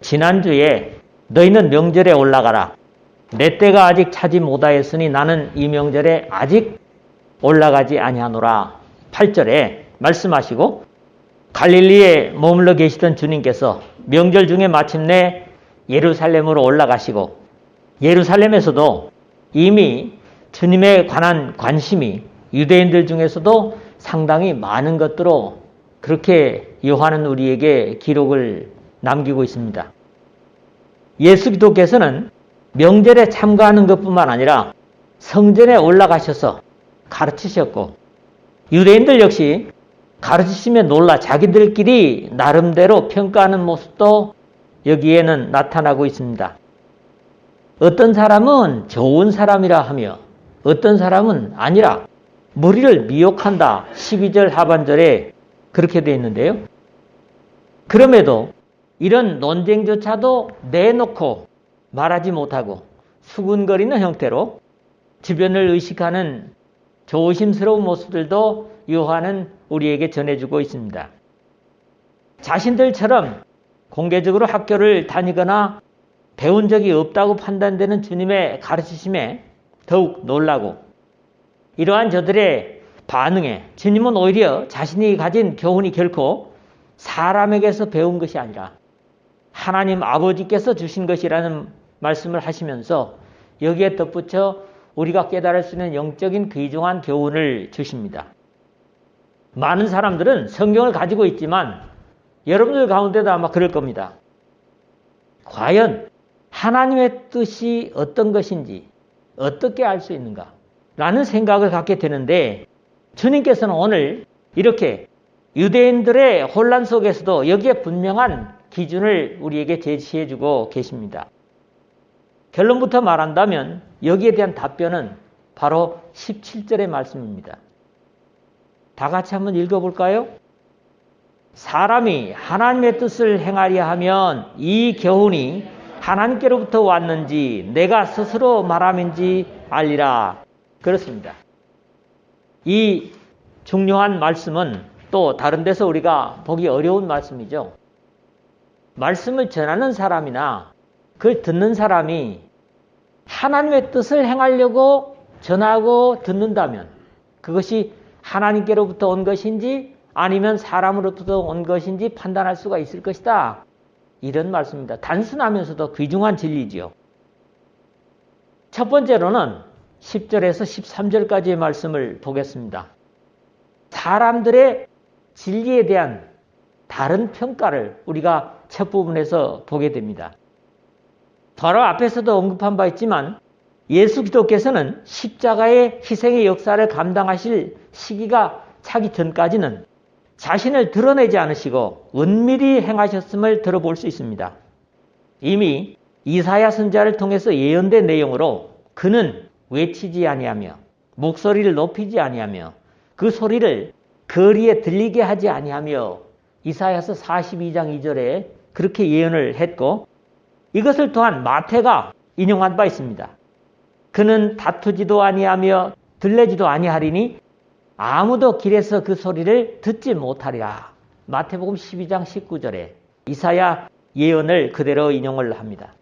지난주에 너희는 명절에 올라가라. 내 때가 아직 차지 못하였으니 나는 이 명절에 아직 올라가지 아니하노라. 8절에 말씀하시고 갈릴리에 머물러 계시던 주님께서 명절 중에 마침내 예루살렘으로 올라가시고 예루살렘에서도 이미 주님에 관한 관심이 유대인들 중에서도 상당히 많은 것으로 그렇게 요한은 우리에게 기록을 남기고 있습니다. 예수 그리스도께서는 명절에 참가하는 것뿐만 아니라 성전에 올라가셔서 가르치셨고 유대인들 역시 가르치시며 놀라 자기들끼리 나름대로 평가하는 모습도 여기에는 나타나고 있습니다. 어떤 사람은 좋은 사람이라 하며 어떤 사람은 아니라 무리를 미혹한다. 12절 하반절에 그렇게 되어 있는데요. 그럼에도 이런 논쟁조차도 내놓고 말하지 못하고 수군거리는 형태로 주변을 의식하는 조심스러운 모습들도 요한은 우리에게 전해주고 있습니다. 자신들처럼 공개적으로 학교를 다니거나 배운 적이 없다고 판단되는 주님의 가르치심에 더욱 놀라고 이러한 저들의 반응에 주님은 오히려 자신이 가진 교훈이 결코 사람에게서 배운 것이 아니라 하나님 아버지께서 주신 것이라는 말씀을 하시면서 여기에 덧붙여 우리가 깨달을 수 있는 영적인 귀중한 교훈을 주십니다. 많은 사람들은 성경을 가지고 있지만 여러분들 가운데도 아마 그럴 겁니다. 과연 하나님의 뜻이 어떤 것인지 어떻게 알 수 있는가? 라는 생각을 갖게 되는데 주님께서는 오늘 이렇게 유대인들의 혼란 속에서도 여기에 분명한 기준을 우리에게 제시해주고 계십니다. 결론부터 말한다면 여기에 대한 답변은 바로 17절의 말씀입니다. 다 같이 한번 읽어볼까요? 사람이 하나님의 뜻을 행하려 하면 이 교훈이 하나님께로부터 왔는지 내가 스스로 말함인지 알리라. 그렇습니다. 이 중요한 말씀은 또 다른 데서 우리가 보기 어려운 말씀이죠. 말씀을 전하는 사람이나 그걸 듣는 사람이 하나님의 뜻을 행하려고 전하고 듣는다면 그것이 하나님께로부터 온 것인지 아니면 사람으로부터 온 것인지 판단할 수가 있을 것이다. 이런 말씀입니다. 단순하면서도 귀중한 진리지요. 첫 번째로는 10절에서 13절까지의 말씀을 보겠습니다. 사람들의 진리에 대한 다른 평가를 우리가 첫 부분에서 보게 됩니다. 바로 앞에서도 언급한 바 있지만 예수 그리스도께서는 십자가의 희생의 역사를 감당하실 시기가 차기 전까지는 자신을 드러내지 않으시고 은밀히 행하셨음을 들어볼 수 있습니다. 이미 이사야 선지자를 통해서 예언된 내용으로 그는 외치지 아니하며 목소리를 높이지 아니하며 그 소리를 거리에 들리게 하지 아니하며 이사야서 42장 2절에 그렇게 예언을 했고 이것을 또한 마태가 인용한 바 있습니다. 그는 다투지도 아니하며 들레지도 아니하리니 아무도 길에서 그 소리를 듣지 못하리라. 마태복음 12장 19절에 이사야 예언을 그대로 인용을 합니다.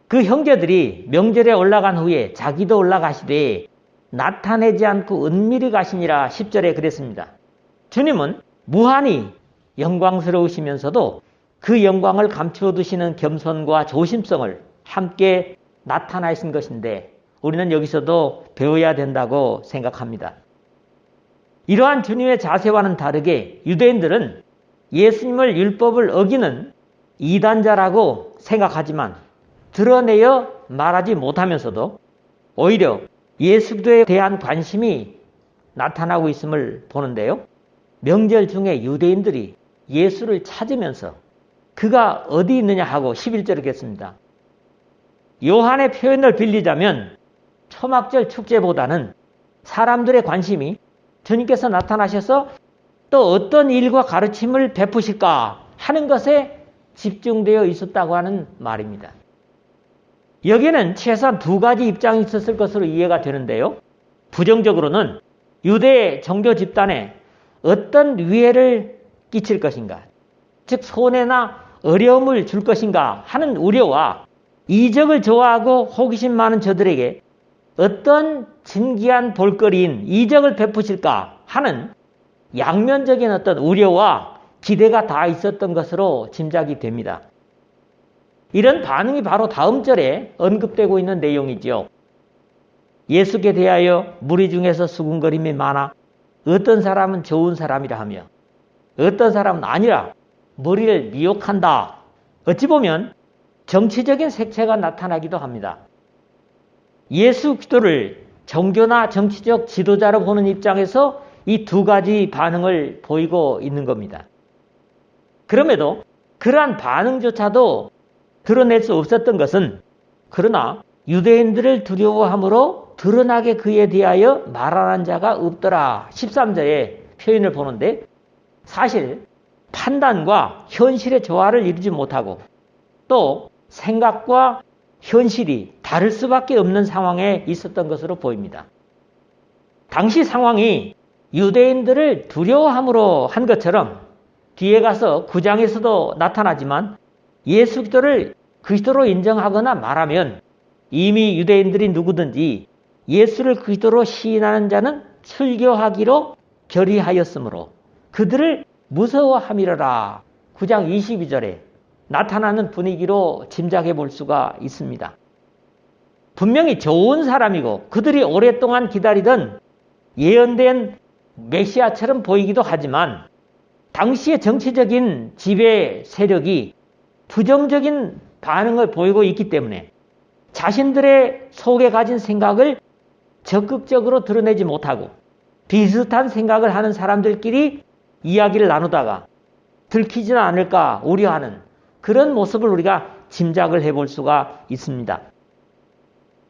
그 형제들이 명절에 올라간 후에 자기도 올라가시되 나타내지 않고 은밀히 가시니라 10절에 그랬습니다. 주님은 무한히 영광스러우시면서도 그 영광을 감추어 두시는 겸손과 조심성을 함께 나타나신 것인데 우리는 여기서도 배워야 된다고 생각합니다. 이러한 주님의 자세와는 다르게 유대인들은 예수님을 율법을 어기는 이단자라고 생각하지만 드러내어 말하지 못하면서도 오히려 예수 그리스도에 대한 관심이 나타나고 있음을 보는데요. 명절 중에 유대인들이 예수를 찾으면서 그가 어디 있느냐 하고 11절을 겠습니다. 요한의 표현을 빌리자면 초막절 축제보다는 사람들의 관심이 주님께서 나타나셔서 또 어떤 일과 가르침을 베푸실까 하는 것에 집중되어 있었다고 하는 말입니다. 여기에는 최소한 두 가지 입장이 있었을 것으로 이해가 되는데요. 부정적으로는 유대 종교 집단에 어떤 위해를 끼칠 것인가, 즉 손해나 어려움을 줄 것인가 하는 우려와 이적을 좋아하고 호기심 많은 저들에게 어떤 진귀한 볼거리인 이적을 베푸실까 하는 양면적인 어떤 우려와 기대가 다 있었던 것으로 짐작이 됩니다. 이런 반응이 바로 다음 절에 언급되고 있는 내용이죠. 예수께 대하여 무리 중에서 수군거림이 많아 어떤 사람은 좋은 사람이라 하며 어떤 사람은 아니라 머리를 미혹한다. 어찌 보면 정치적인 색채가 나타나기도 합니다. 예수 그리스도를 종교나 정치적 지도자로 보는 입장에서 이 두 가지 반응을 보이고 있는 겁니다. 그럼에도 그러한 반응조차도 드러낼 수 없었던 것은 그러나 유대인들을 두려워함으로 드러나게 그에 대하여 말하는 자가 없더라. 13절의 표현을 보는데 사실 판단과 현실의 조화를 이루지 못하고 또 생각과 현실이 다를 수밖에 없는 상황에 있었던 것으로 보입니다. 당시 상황이 유대인들을 두려워함으로 한 것처럼 뒤에 가서 9장에서도 나타나지만 예수 그리스도를 그리스도로 인정하거나 말하면 이미 유대인들이 누구든지 예수를 그리스도로 시인하는 자는 출교하기로 결의하였으므로 그들을 무서워함이러라. 9장 22절에 나타나는 분위기로 짐작해 볼 수가 있습니다. 분명히 좋은 사람이고 그들이 오랫동안 기다리던 예언된 메시아처럼 보이기도 하지만 당시의 정치적인 지배 세력이 부정적인 반응을 보이고 있기 때문에 자신들의 속에 가진 생각을 적극적으로 드러내지 못하고 비슷한 생각을 하는 사람들끼리 이야기를 나누다가 들키지는 않을까 우려하는 그런 모습을 우리가 짐작을 해볼 수가 있습니다.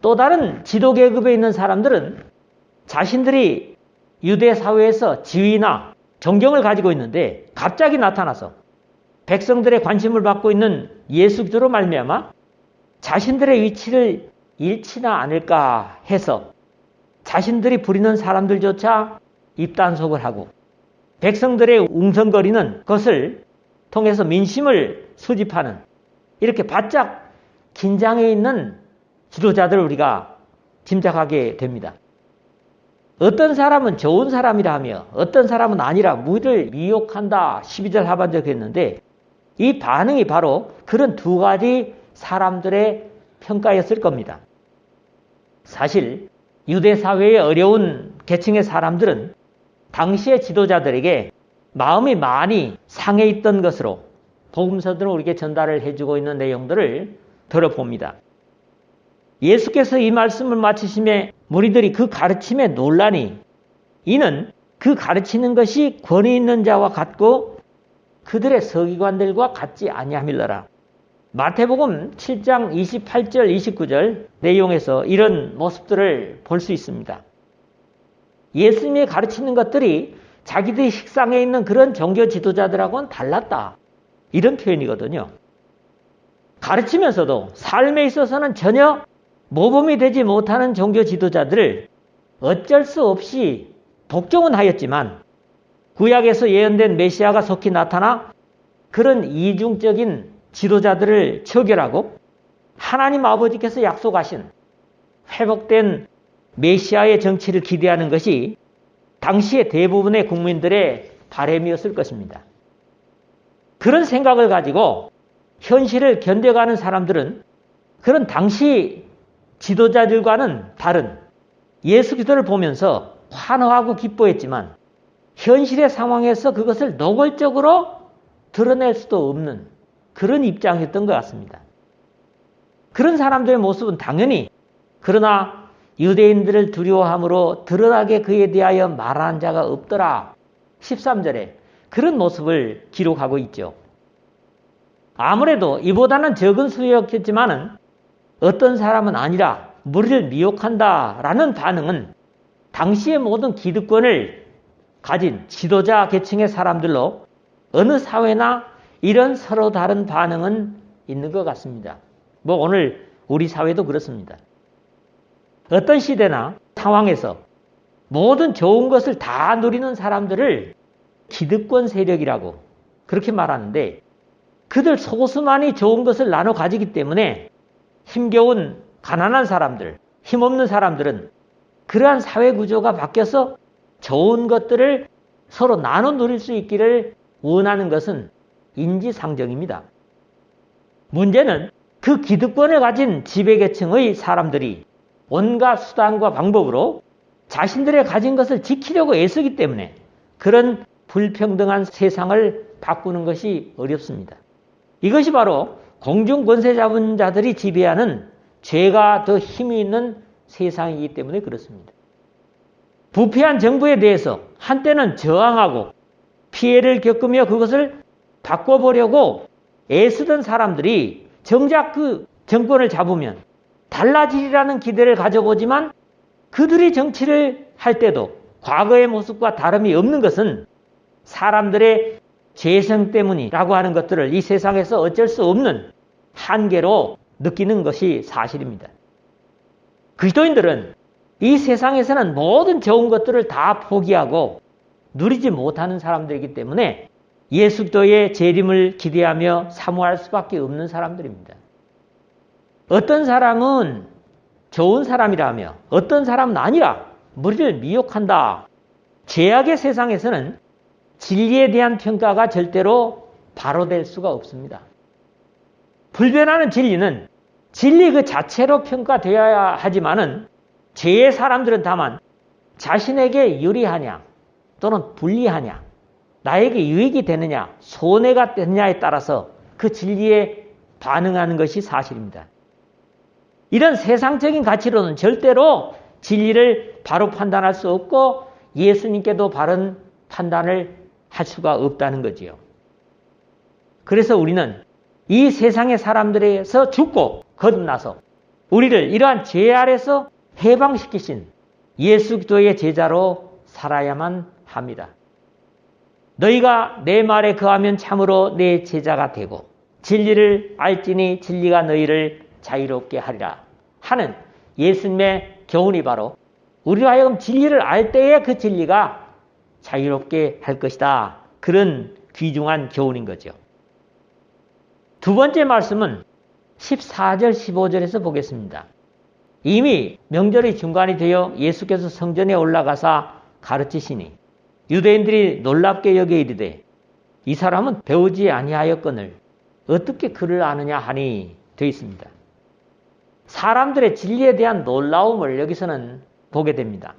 또 다른 지도 계급에 있는 사람들은 자신들이 유대 사회에서 지위나 존경을 가지고 있는데 갑자기 나타나서 백성들의 관심을 받고 있는 예수 그리스도로 말미암아 자신들의 위치를 잃지나 않을까 해서 자신들이 부리는 사람들조차 입단속을 하고 백성들의 웅성거리는 것을 통해서 민심을 수집하는 이렇게 바짝 긴장해 있는 지도자들을 우리가 짐작하게 됩니다. 어떤 사람은 좋은 사람이라 하며 어떤 사람은 아니라 무리를 미혹한다. 12절 하반절에 했는데 이 반응이 바로 그런 두 가지 사람들의 평가였을 겁니다. 사실 유대 사회의 어려운 계층의 사람들은 당시의 지도자들에게 마음이 많이 상해 있던 것으로 복음서들은 우리에게 전달을 해주고 있는 내용들을 들어봅니다. 예수께서 이 말씀을 마치심에 무리들이 그 가르침에 놀라니 이는 그 가르치는 것이 권위 있는 자와 같고 그들의 서기관들과 같지 아니함일러라. 마태복음 7장 28절 29절 내용에서 이런 모습들을 볼 수 있습니다. 예수님이 가르치는 것들이 자기들이 식상해 있는 그런 종교 지도자들하고는 달랐다. 이런 표현이거든요. 가르치면서도 삶에 있어서는 전혀 모범이 되지 못하는 종교 지도자들을 어쩔 수 없이 복종은 하였지만 구약에서 예언된 메시아가 속히 나타나 그런 이중적인 지도자들을 처결하고 하나님 아버지께서 약속하신 회복된 메시아의 정치를 기대하는 것이 당시의 대부분의 국민들의 바람이었을 것입니다. 그런 생각을 가지고 현실을 견뎌가는 사람들은 그런 당시 지도자들과는 다른 예수 그리스도를 보면서 환호하고 기뻐했지만 현실의 상황에서 그것을 노골적으로 드러낼 수도 없는 그런 입장이었던 것 같습니다. 그런 사람들의 모습은 당연히 그러나 유대인들을 두려워함으로 드러나게 그에 대하여 말하는 자가 없더라. 13절에 그런 모습을 기록하고 있죠. 아무래도 이보다는 적은 수였겠지만은 어떤 사람은 아니라 무리를 미혹한다라는 반응은 당시의 모든 기득권을 가진 지도자 계층의 사람들로 어느 사회나 이런 서로 다른 반응은 있는 것 같습니다. 뭐 오늘 우리 사회도 그렇습니다. 어떤 시대나 상황에서 모든 좋은 것을 다 누리는 사람들을 기득권 세력이라고 그렇게 말하는데 그들 소수만이 좋은 것을 나눠 가지기 때문에 힘겨운 가난한 사람들, 힘없는 사람들은 그러한 사회 구조가 바뀌어서 좋은 것들을 서로 나눠 누릴 수 있기를 원하는 것은 인지상정입니다. 문제는 그 기득권을 가진 지배계층의 사람들이 온갖 수단과 방법으로 자신들의 가진 것을 지키려고 애쓰기 때문에 그런 불평등한 세상을 바꾸는 것이 어렵습니다. 이것이 바로 공중권세자분자들이 지배하는 죄가 더 힘이 있는 세상이기 때문에 그렇습니다. 부패한 정부에 대해서 한때는 저항하고 피해를 겪으며 그것을 바꿔보려고 애쓰던 사람들이 정작 그 정권을 잡으면 달라지리라는 기대를 가져보지만 그들이 정치를 할 때도 과거의 모습과 다름이 없는 것은 사람들의 죄성 때문이라고 하는 것들을 이 세상에서 어쩔 수 없는 한계로 느끼는 것이 사실입니다. 그리스도인들은 이 세상에서는 모든 좋은 것들을 다 포기하고 누리지 못하는 사람들이기 때문에 예수 그리스도의 재림을 기대하며 사모할 수밖에 없는 사람들입니다. 어떤 사람은 좋은 사람이라며 어떤 사람은 아니라 무리를 미혹한다. 죄악의 세상에서는 진리에 대한 평가가 절대로 바로 될 수가 없습니다. 불변하는 진리는 진리 그 자체로 평가되어야 하지만은 죄의 사람들은 다만 자신에게 유리하냐 또는 불리하냐, 나에게 유익이 되느냐, 손해가 되느냐에 따라서 그 진리에 반응하는 것이 사실입니다. 이런 세상적인 가치로는 절대로 진리를 바로 판단할 수 없고 예수님께도 바른 판단을 할 수가 없다는 거지요. 그래서 우리는 이 세상의 사람들에서 죽고 거듭나서 우리를 이러한 죄 아래서 해방시키신 예수 그리스도의 제자로 살아야만 합니다. 너희가 내 말에 거하면 참으로 내 제자가 되고 진리를 알지니 진리가 너희를 자유롭게 하리라 하는 예수님의 교훈이 바로 우리가 하여금 진리를 알 때에 그 진리가 자유롭게 할 것이다. 그런 귀중한 교훈인 거죠. 두 번째 말씀은 14절 15절에서 보겠습니다. 이미 명절이 중간이 되어 예수께서 성전에 올라가사 가르치시니 유대인들이 놀랍게 여겨 이르되 이 사람은 배우지 아니하였거늘 어떻게 그를 아느냐 하니 되어 있습니다. 사람들의 진리에 대한 놀라움을 여기서는 보게 됩니다.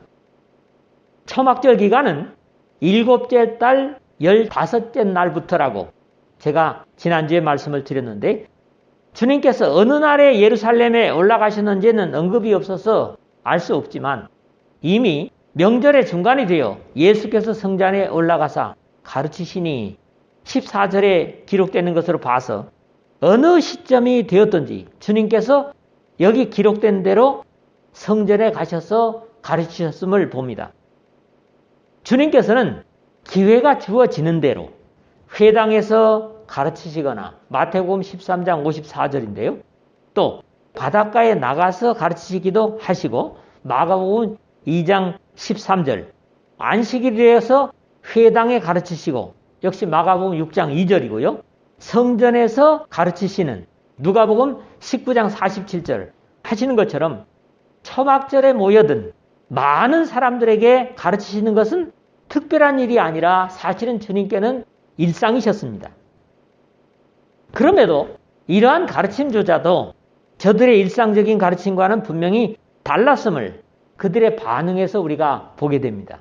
초막절 기간은 7째 달 15째 날부터라고 제가 지난주에 말씀을 드렸는데 주님께서 어느 날에 예루살렘에 올라가셨는지는 언급이 없어서 알 수 없지만 이미 명절의 중간이 되어 예수께서 성전에 올라가사 가르치시니 14절에 기록되는 것으로 봐서 어느 시점이 되었든지 주님께서 여기 기록된 대로 성전에 가셔서 가르치셨음을 봅니다. 주님께서는 기회가 주어지는 대로 회당에서 가르치시거나 마태복음 13장 54절인데요. 또 바닷가에 나가서 가르치시기도 하시고 마가복음 2장 13절 안식일에서 회당에 가르치시고 역시 마가복음 6장 2절이고요. 성전에서 가르치시는 누가복음 19장 47절 하시는 것처럼 초막절에 모여든 많은 사람들에게 가르치시는 것은 특별한 일이 아니라 사실은 주님께는 일상이셨습니다. 그럼에도 이러한 가르침조차도 저들의 일상적인 가르침과는 분명히 달랐음을 그들의 반응에서 우리가 보게 됩니다.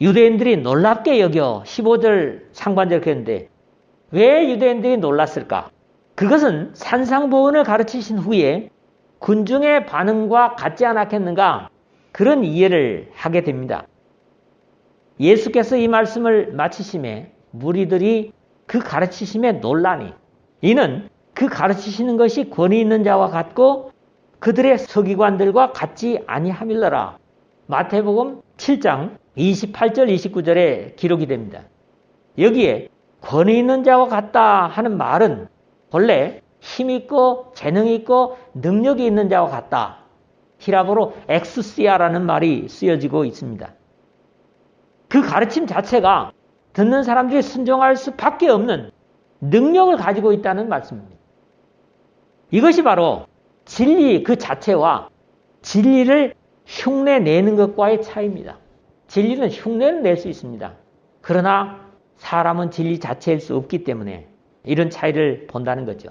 유대인들이 놀랍게 여겨 15절 상반절 그랬는데 왜 유대인들이 놀랐을까? 그것은 산상보훈을 가르치신 후에 군중의 반응과 같지 않았겠는가? 그런 이해를 하게 됩니다. 예수께서 이 말씀을 마치심에 무리들이 그 가르치심에 놀라니 이는 그 가르치시는 것이 권위 있는 자와 같고 그들의 서기관들과 같지 아니함일러라. 마태복음 7장 28절 29절에 기록이 됩니다. 여기에 권위 있는 자와 같다 하는 말은 본래 힘있고 재능이 있고 능력이 있는 자와 같다. 히라보로 엑스시아라는 말이 쓰여지고 있습니다. 그 가르침 자체가 듣는 사람들이 순종할 수밖에 없는 능력을 가지고 있다는 말씀입니다. 이것이 바로 진리 그 자체와 진리를 흉내내는 것과의 차이입니다. 진리는 흉내는 낼 수 있습니다. 그러나 사람은 진리 자체일 수 없기 때문에 이런 차이를 본다는 거죠.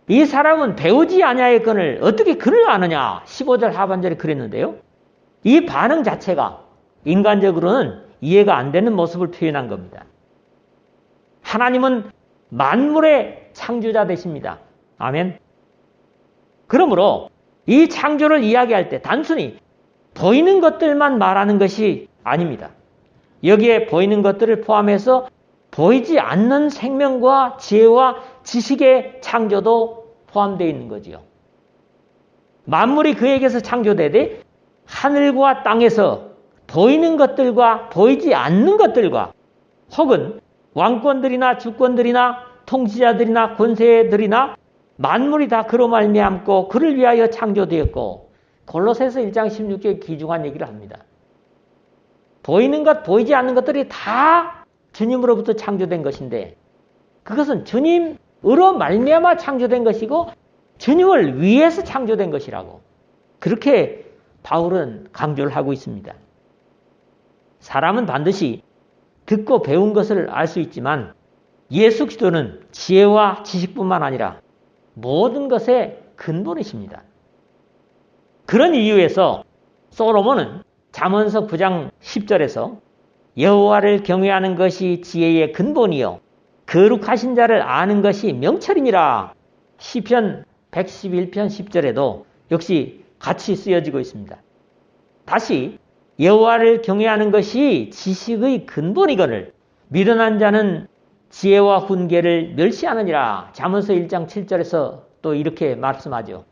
이 사람은 배우지 아니하였거늘 어떻게 글을 아느냐 15절 하반절에 그랬는데요. 이 반응 자체가 인간적으로는 이해가 안 되는 모습을 표현한 겁니다. 하나님은 만물의 창조자 되십니다. 아멘. 그러므로 이 창조를 이야기할 때 단순히 보이는 것들만 말하는 것이 아닙니다. 여기에 보이는 것들을 포함해서 보이지 않는 생명과 지혜와 지식의 창조도 포함되어 있는 거지요. 만물이 그에게서 창조되되 하늘과 땅에서 보이는 것들과 보이지 않는 것들과 혹은 왕권들이나 주권들이나 통치자들이나 권세들이나 만물이 다 그로 말미암고 그를 위하여 창조되었고 골로새서 1장 16절에 귀중한 얘기를 합니다. 보이는 것, 보이지 않는 것들이 다 주님으로부터 창조된 것인데 그것은 주님으로 말미암아 창조된 것이고 주님을 위해서 창조된 것이라고 그렇게 바울은 강조를 하고 있습니다. 사람은 반드시 듣고 배운 것을 알 수 있지만 예수 그리스도는 지혜와 지식뿐만 아니라 모든 것의 근본이십니다. 그런 이유에서 솔로몬은 잠언서 9장 10절에서 여호와를 경외하는 것이 지혜의 근본이요 거룩하신 자를 아는 것이 명철이니라 시편 111편 10절에도 역시 같이 쓰여지고 있습니다. 다시 여호와를 경외하는 것이 지식의 근본이거늘 미련한 자는 지혜와 훈계를 멸시하느니라 잠언서 1장 7절에서 또 이렇게 말씀하죠.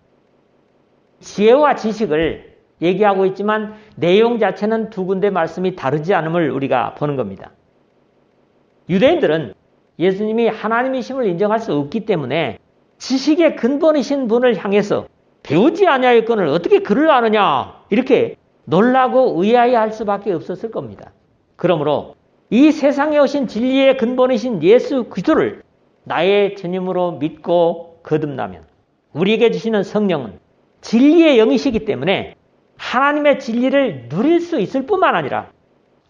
지혜와 지식을 얘기하고 있지만 내용 자체는 두 군데 말씀이 다르지 않음을 우리가 보는 겁니다. 유대인들은 예수님이 하나님이심을 인정할 수 없기 때문에 지식의 근본이신 분을 향해서 배우지 아니하였거늘 어떻게 그를 아느냐 이렇게 놀라고 의아해할 수밖에 없었을 겁니다. 그러므로 이 세상에 오신 진리의 근본이신 예수 그리스도를 나의 주님으로 믿고 거듭나면 우리에게 주시는 성령은 진리의 영이시기 때문에 하나님의 진리를 누릴 수 있을 뿐만 아니라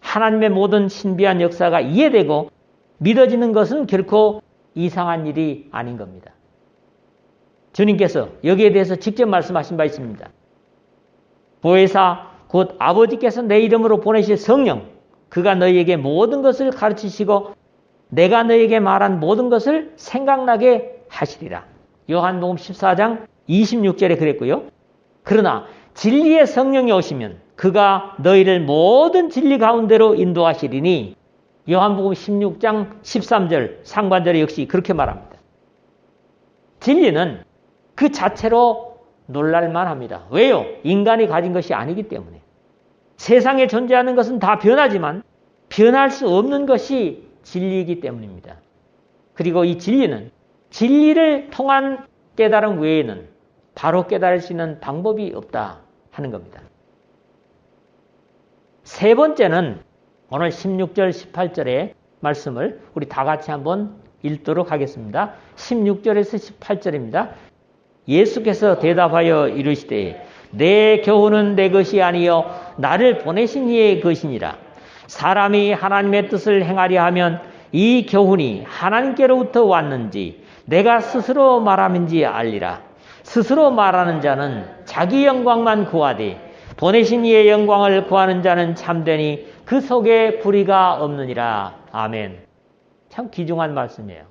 하나님의 모든 신비한 역사가 이해되고 믿어지는 것은 결코 이상한 일이 아닌 겁니다. 주님께서 여기에 대해서 직접 말씀하신 바 있습니다. 보혜사 곧 아버지께서 내 이름으로 보내실 성령 그가 너희에게 모든 것을 가르치시고 내가 너희에게 말한 모든 것을 생각나게 하시리라. 요한복음 14장 26절에 그랬고요. 그러나 진리의 성령이 오시면 그가 너희를 모든 진리 가운데로 인도하시리니 요한복음 16장 13절 상반절에 역시 그렇게 말합니다. 진리는 그 자체로 놀랄만 합니다. 왜요? 인간이 가진 것이 아니기 때문에. 세상에 존재하는 것은 다 변하지만 변할 수 없는 것이 진리이기 때문입니다. 그리고 이 진리는 진리를 통한 깨달음 외에는 바로 깨달을 수 있는 방법이 없다 하는 겁니다. 세 번째는 오늘 16절, 18절의 말씀을 우리 다 같이 한번 읽도록 하겠습니다. 16절에서 18절입니다. 예수께서 대답하여 이르시되 내 교훈은 내 것이 아니요 나를 보내신 이의 것이니라. 사람이 하나님의 뜻을 행하려 하면 이 교훈이 하나님께로부터 왔는지 내가 스스로 말함인지 알리라. 스스로 말하는 자는 자기 영광만 구하되 보내신 이의 영광을 구하는 자는 참되니 그 속에 불의가 없느니라. 아멘. 참 귀중한 말씀이에요.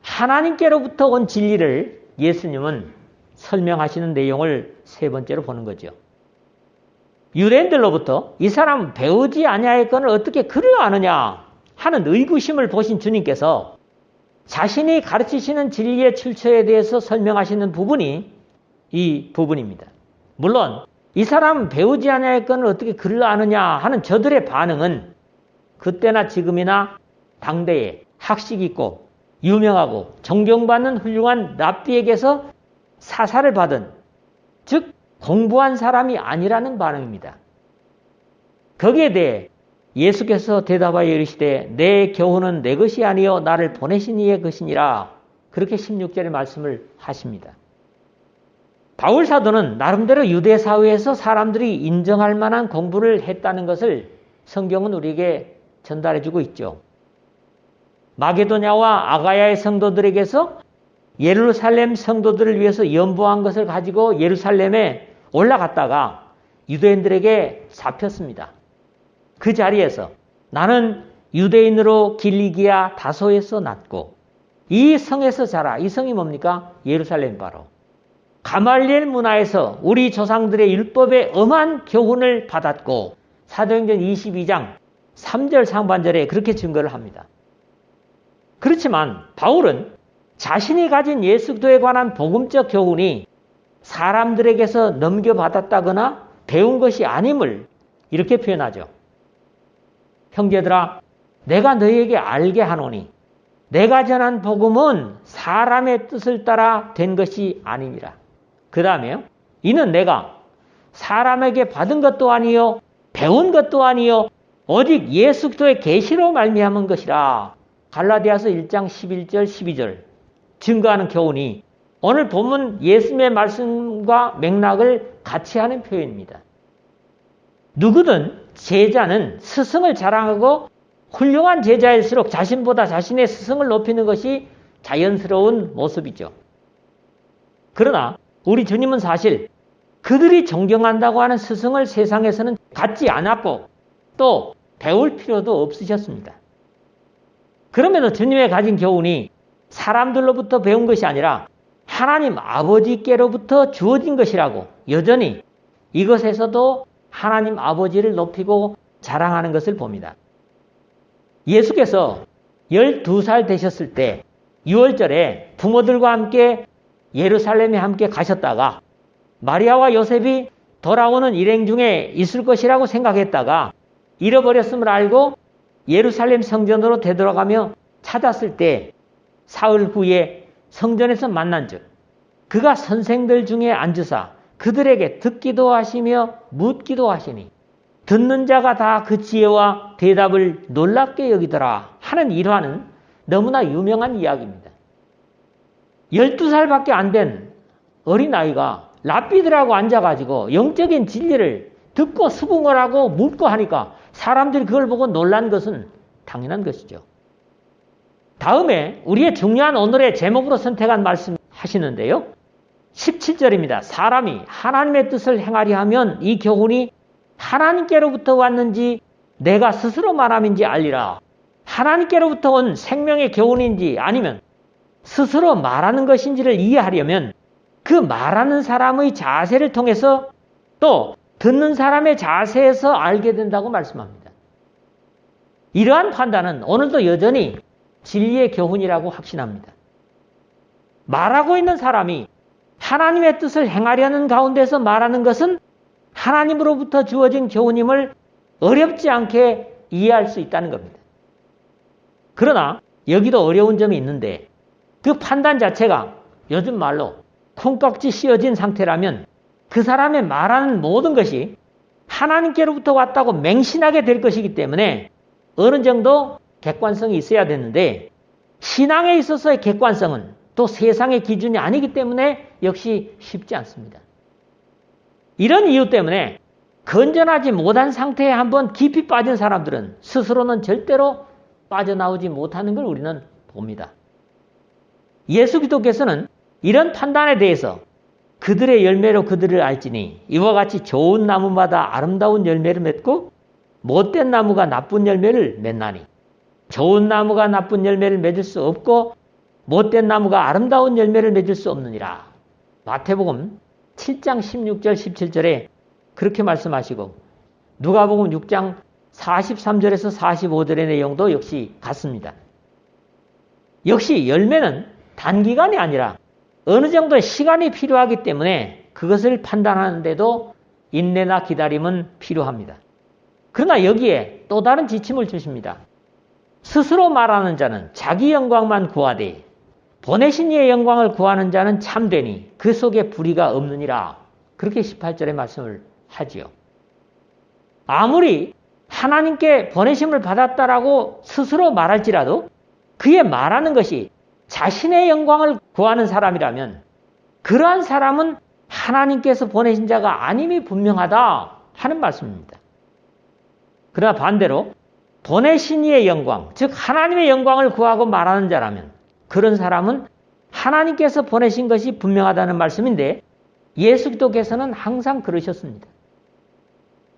하나님께로부터 온 진리를 예수님은 설명하시는 내용을 세 번째로 보는 거죠. 유대인들로부터 이 사람 배우지 아니하였거늘 어떻게 그를 아느냐 하는 의구심을 보신 주님께서 자신이 가르치시는 진리의 출처에 대해서 설명하시는 부분이 이 부분입니다. 물론 이 사람 배우지 아니하였거늘 어떻게 그를 아느냐 하는 저들의 반응은 그때나 지금이나 당대에 학식 있고 유명하고 존경받는 훌륭한 랍비에게서 사사를 받은 즉 공부한 사람이 아니라는 반응입니다. 거기에 대해 예수께서 대답하여 이르시되 내 교훈은 내 것이 아니요 나를 보내신 이의 것이니라. 그렇게 16절의 말씀을 하십니다. 바울 사도는 나름대로 유대 사회에서 사람들이 인정할 만한 공부를 했다는 것을 성경은 우리에게 전달해 주고 있죠. 마게도냐와 아가야의 성도들에게서 예루살렘 성도들을 위해서 연보한 것을 가지고 예루살렘에 올라갔다가 유대인들에게 잡혔습니다. 그 자리에서 나는 유대인으로 길리기아 다소에서 났고 이 성에서 자라. 이 성이 뭡니까? 예루살렘 바로. 가말리엘 문화에서 우리 조상들의 율법에 엄한 교훈을 받았고 사도행전 22장 3절 상반절에 그렇게 증거를 합니다. 그렇지만 바울은 자신이 가진 예수 그리스도에 관한 복음적 교훈이 사람들에게서 넘겨받았다거나 배운 것이 아님을 이렇게 표현하죠. 형제들아, 내가 너희에게 알게 하노니 내가 전한 복음은 사람의 뜻을 따라 된 것이 아니니라. 그 다음에요. 이는 내가 사람에게 받은 것도 아니요 배운 것도 아니요 오직 예수 그리스도의 계시로 말미암은 것이라. 갈라디아서 1장 11절 12절 증거하는 교훈이 오늘 본문 예수님의 말씀과 맥락을 같이 하는 표현입니다. 누구든 제자는 스승을 자랑하고 훌륭한 제자일수록 자신보다 자신의 스승을 높이는 것이 자연스러운 모습이죠. 그러나 우리 주님은 사실 그들이 존경한다고 하는 스승을 세상에서는 갖지 않았고 또 배울 필요도 없으셨습니다. 그럼에도 주님의 가진 교훈이 사람들로부터 배운 것이 아니라 하나님 아버지께로부터 주어진 것이라고 여전히 이것에서도 하나님 아버지를 높이고 자랑하는 것을 봅니다. 예수께서 12살 되셨을 때 6월절에 부모들과 함께 예루살렘에 함께 가셨다가 마리아와 요셉이 돌아오는 일행 중에 있을 것이라고 생각했다가 잃어버렸음을 알고 예루살렘 성전으로 되돌아가며 찾았을 때 사흘 후에 성전에서 만난 즉 그가 선생들 중에 앉으사 그들에게 듣기도 하시며 묻기도 하시니 듣는 자가 다 그 지혜와 대답을 놀랍게 여기더라 하는 일화는 너무나 유명한 이야기입니다. 12살밖에 안 된 어린아이가 랍비들하고 앉아가지고 영적인 진리를 듣고 수긍을 하고 묻고 하니까 사람들이 그걸 보고 놀란 것은 당연한 것이죠. 다음에 우리의 중요한 오늘의 제목으로 선택한 말씀 하시는데요. 17절입니다. 사람이 하나님의 뜻을 행하려 하면 이 교훈이 하나님께로부터 왔는지 내가 스스로 말함인지 알리라. 하나님께로부터 온 생명의 교훈인지 아니면 스스로 말하는 것인지를 이해하려면 그 말하는 사람의 자세를 통해서 또 듣는 사람의 자세에서 알게 된다고 말씀합니다. 이러한 판단은 오늘도 여전히 진리의 교훈이라고 확신합니다. 말하고 있는 사람이 하나님의 뜻을 행하려는 가운데서 말하는 것은 하나님으로부터 주어진 교훈임을 어렵지 않게 이해할 수 있다는 겁니다. 그러나 여기도 어려운 점이 있는데 그 판단 자체가 요즘 말로 콩깍지 씌어진 상태라면 그 사람의 말하는 모든 것이 하나님께로부터 왔다고 맹신하게 될 것이기 때문에 어느 정도 객관성이 있어야 되는데 신앙에 있어서의 객관성은 또 세상의 기준이 아니기 때문에 역시 쉽지 않습니다. 이런 이유 때문에 건전하지 못한 상태에 한번 깊이 빠진 사람들은 스스로는 절대로 빠져나오지 못하는 걸 우리는 봅니다. 예수 그리스도께서는 이런 판단에 대해서 그들의 열매로 그들을 알지니 이와 같이 좋은 나무마다 아름다운 열매를 맺고 못된 나무가 나쁜 열매를 맺나니 좋은 나무가 나쁜 열매를 맺을 수 없고 못된 나무가 아름다운 열매를 맺을 수 없느니라. 마태복음 7장 16절 17절에 그렇게 말씀하시고 누가복음 6장 43절에서 45절의 내용도 역시 같습니다. 역시 열매는 단기간이 아니라 어느 정도의 시간이 필요하기 때문에 그것을 판단하는데도 인내나 기다림은 필요합니다. 그러나 여기에 또 다른 지침을 주십니다. 스스로 말하는 자는 자기 영광만 구하되 보내신 이의 영광을 구하는 자는 참되니 그 속에 불의가 없느니라. 그렇게 18절의 말씀을 하지요. 아무리 하나님께 보내심을 받았다라고 스스로 말할지라도 그의 말하는 것이 자신의 영광을 구하는 사람이라면 그러한 사람은 하나님께서 보내신 자가 아님이 분명하다 하는 말씀입니다. 그러나 반대로 보내신 이의 영광, 즉 하나님의 영광을 구하고 말하는 자라면 그런 사람은 하나님께서 보내신 것이 분명하다는 말씀인데 예수 그리스도께서는 항상 그러셨습니다.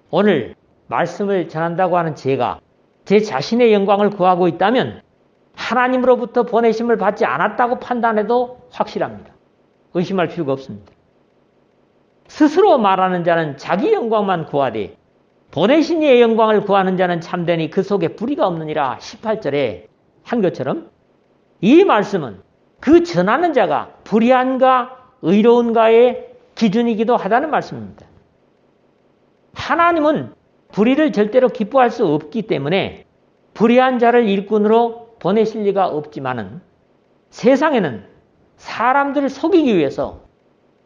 오늘 말씀을 전한다고 하는 제가 제 자신의 영광을 구하고 있다면 하나님으로부터 보내심을 받지 않았다고 판단해도 확실합니다. 의심할 필요가 없습니다. 스스로 말하는 자는 자기 영광만 구하되 보내신 이의 영광을 구하는 자는 참되니 그 속에 불의가 없느니라 18절에 한 것처럼 이 말씀은 그 전하는 자가 불의한가 의로운가의 기준이기도 하다는 말씀입니다. 하나님은 불의를 절대로 기뻐할 수 없기 때문에 불의한 자를 일꾼으로 보내실 리가 없지만은 세상에는 사람들을 속이기 위해서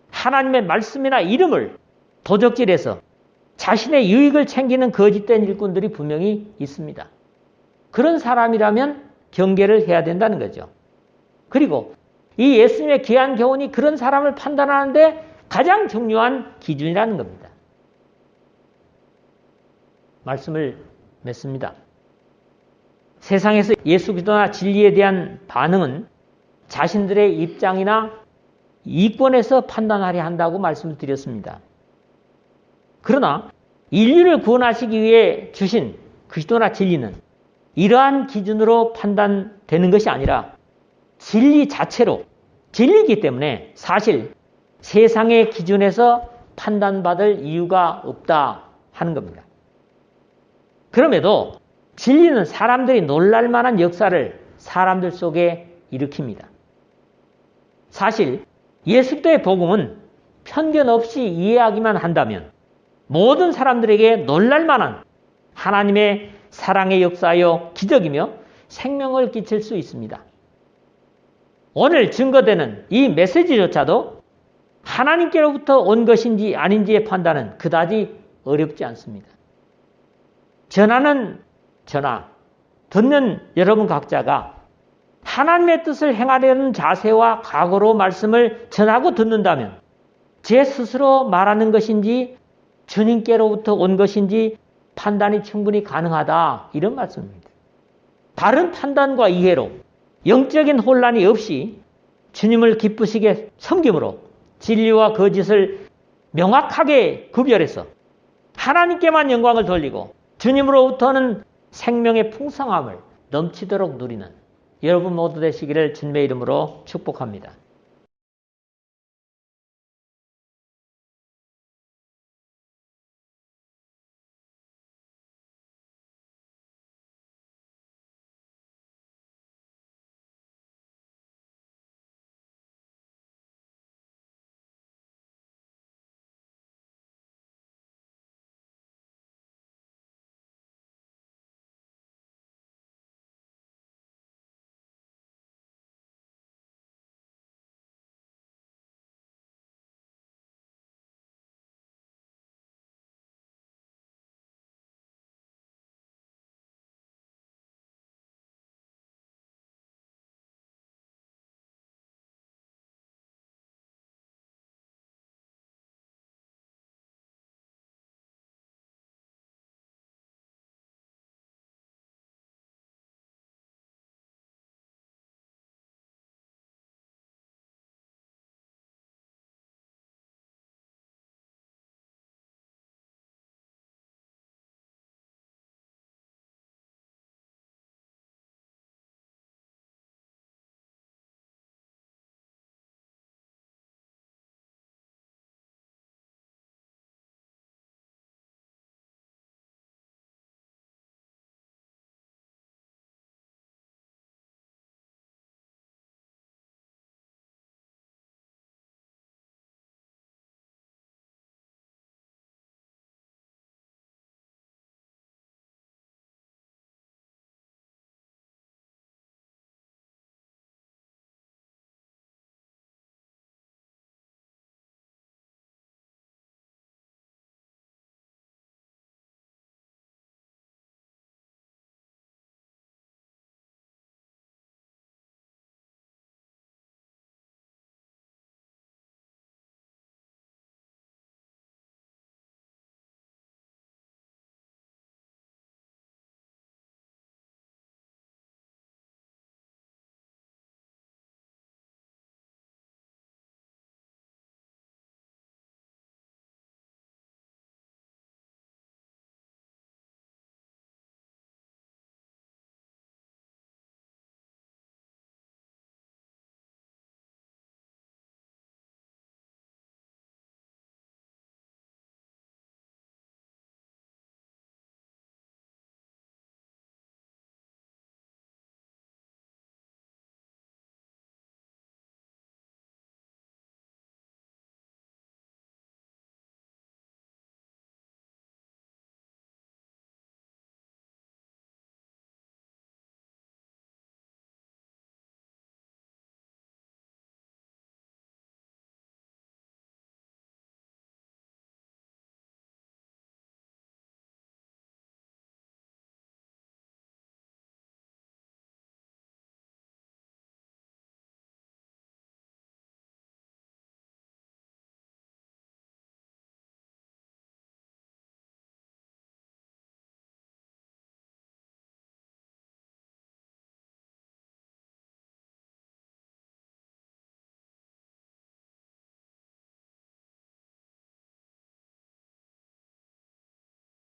하나님의 말씀이나 이름을 도적질해서 자신의 유익을 챙기는 거짓된 일꾼들이 분명히 있습니다. 그런 사람이라면 경계를 해야 된다는 거죠. 그리고 이 예수님의 귀한 교훈이 그런 사람을 판단하는데 가장 중요한 기준이라는 겁니다. 말씀을 맺습니다. 세상에서 예수 그리스도나 진리에 대한 반응은 자신들의 입장이나 이권에서 판단하려 한다고 말씀을 드렸습니다. 그러나 인류를 구원하시기 위해 주신 그리스도나 진리는 이러한 기준으로 판단되는 것이 아니라 진리 자체로 진리이기 때문에 사실 세상의 기준에서 판단받을 이유가 없다 하는 겁니다. 그럼에도 진리는 사람들이 놀랄 만한 역사를 사람들 속에 일으킵니다. 사실 예수 그리스도의 복음은 편견 없이 이해하기만 한다면 모든 사람들에게 놀랄 만한 하나님의 사랑의 역사요 기적이며 생명을 끼칠 수 있습니다. 오늘 증거되는 이 메시지조차도 하나님께로부터 온 것인지 아닌지의 판단은 그다지 어렵지 않습니다. 전하는 전하, 듣는 여러분 각자가 하나님의 뜻을 행하려는 자세와 각오로 말씀을 전하고 듣는다면 제 스스로 말하는 것인지 주님께로부터 온 것인지 판단이 충분히 가능하다 이런 말씀입니다. 다른 판단과 이해로 영적인 혼란이 없이 주님을 기쁘시게 섬김으로 진리와 거짓을 명확하게 구별해서 하나님께만 영광을 돌리고 주님으로부터는 생명의 풍성함을 넘치도록 누리는 여러분 모두 되시기를 주님의 이름으로 축복합니다.